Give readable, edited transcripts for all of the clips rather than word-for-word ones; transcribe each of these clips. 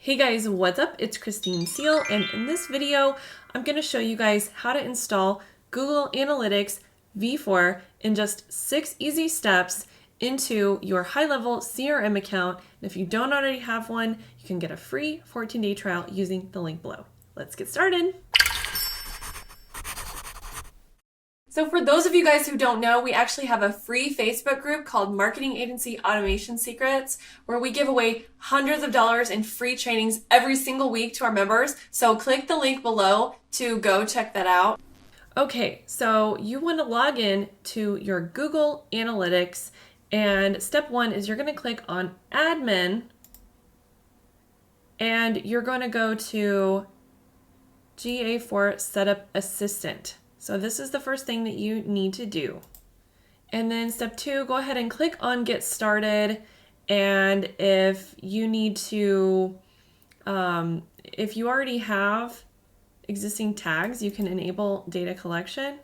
Hey guys, what's up? It's Christine Seal, and in this video, I'm going to show you guys how to install Google Analytics v4 in just 6 easy steps into your high-level CRM account. And if you don't already have one, you can get a free 14-day trial using the link below. Let's get started. So for those of you guys who don't know, we actually have a free Facebook group called Marketing Agency Automation Secrets, where we give away hundreds of dollars in free trainings every single week to our members. So click the link below to go check that out. Okay, so you want to log in to your Google Analytics, and step one is you're going to click on Admin, and you're going to go to GA4 Setup Assistant. So this is the first thing that you need to do. And then step two, go ahead and click on Get Started. And if you need to, if you already have existing tags, you can enable data collection,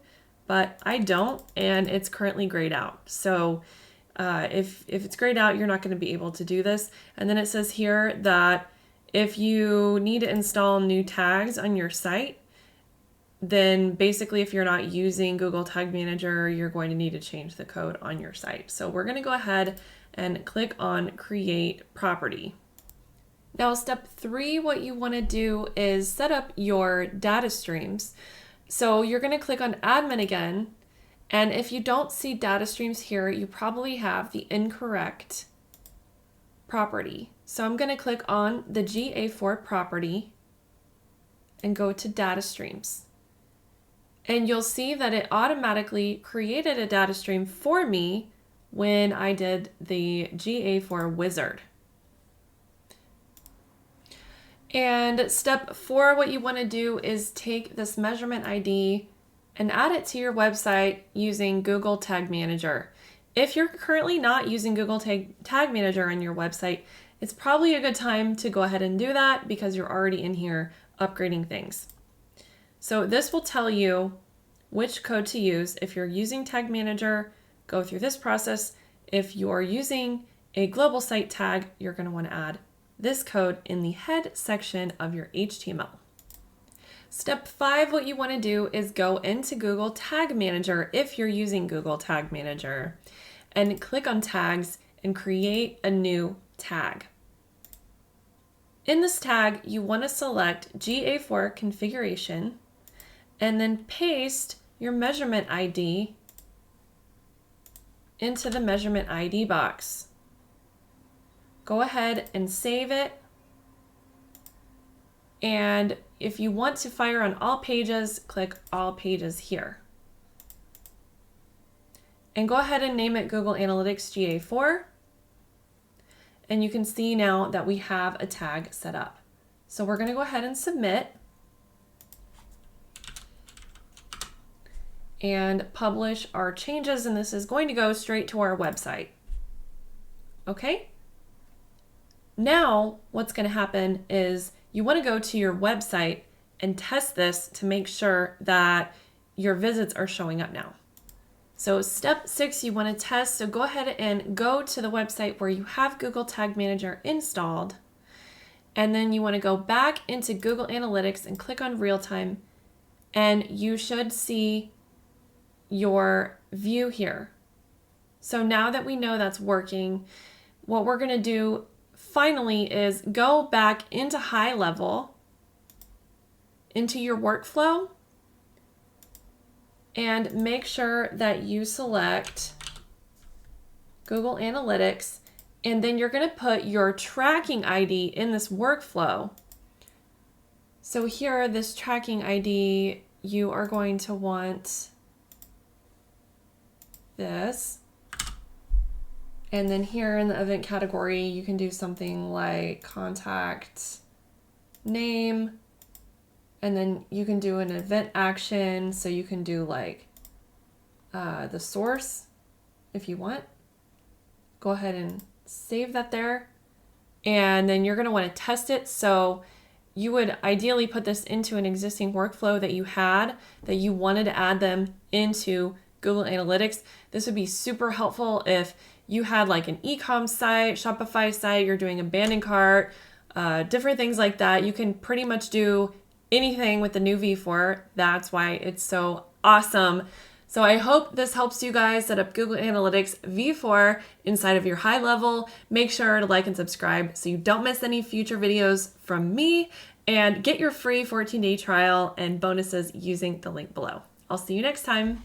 but I don't, and it's currently grayed out. So if it's grayed out, you're not going to be able to do this. And then it says here that if you need to install new tags on your site, then basically if you're not using Google Tag Manager, you're going to need to change the code on your site. So we're going to go ahead and click on Create Property. Now step three, what you want to do is set up your data streams. So you're going to click on Admin again, and if you don't see data streams here, you probably have the incorrect property. So I'm going to click on the GA4 property and go to Data Streams. And you'll see that it automatically created a data stream for me when I did the GA4 wizard. And step four, what you want to do is take this measurement ID and add it to your website using Google Tag Manager. If you're currently not using Google Tag Manager on your website, it's probably a good time to go ahead and do that because you're already in here upgrading things. So this will tell you which code to use. If you're using Tag Manager, go through this process. If you're using a global site tag, you're going to want to add this code in the head section of your HTML. Step five, what you want to do is go into Google Tag Manager if you're using Google Tag Manager, and click on Tags and create a new tag. In this tag, you want to select GA4 configuration and then paste your measurement ID into the measurement ID box. Go ahead and save it. And if you want to fire on all pages, click all pages here. And go ahead and name it Google Analytics GA4. And you can see now that we have a tag set up. So we're going to go ahead and submit and publish our changes, and this is going to go straight to our website. Okay? Now what's going to happen is you want to go to your website and test this to make sure that your visits are showing up now. So step six, you want to test. So go ahead and go to the website where you have Google Tag Manager installed. And then you want to go back into Google Analytics and click on Real Time. And you should see your view here. So now that we know that's working, what we're going to do finally is go back into high level, into your workflow, and make sure that you select Google Analytics, and then you're going to put your tracking ID in this workflow. So here, this tracking ID, you are going to want this. And then here in the event category, you can do something like contact name, and then you can do an event action. So you can do like the source if you want. Go ahead and save that there. And then you're going to want to test it. So you would ideally put this into an existing workflow that you had, that you wanted to add them into Google Analytics. This would be super helpful if you had like an e-com site, Shopify site, you're doing abandoned cart, different things like that. You can pretty much do anything with the new V4. That's why it's so awesome. So I hope this helps you guys set up Google Analytics V4 inside of your high level. Make sure to like and subscribe so you don't miss any future videos from me, and get your free 14-day trial and bonuses using the link below. I'll see you next time.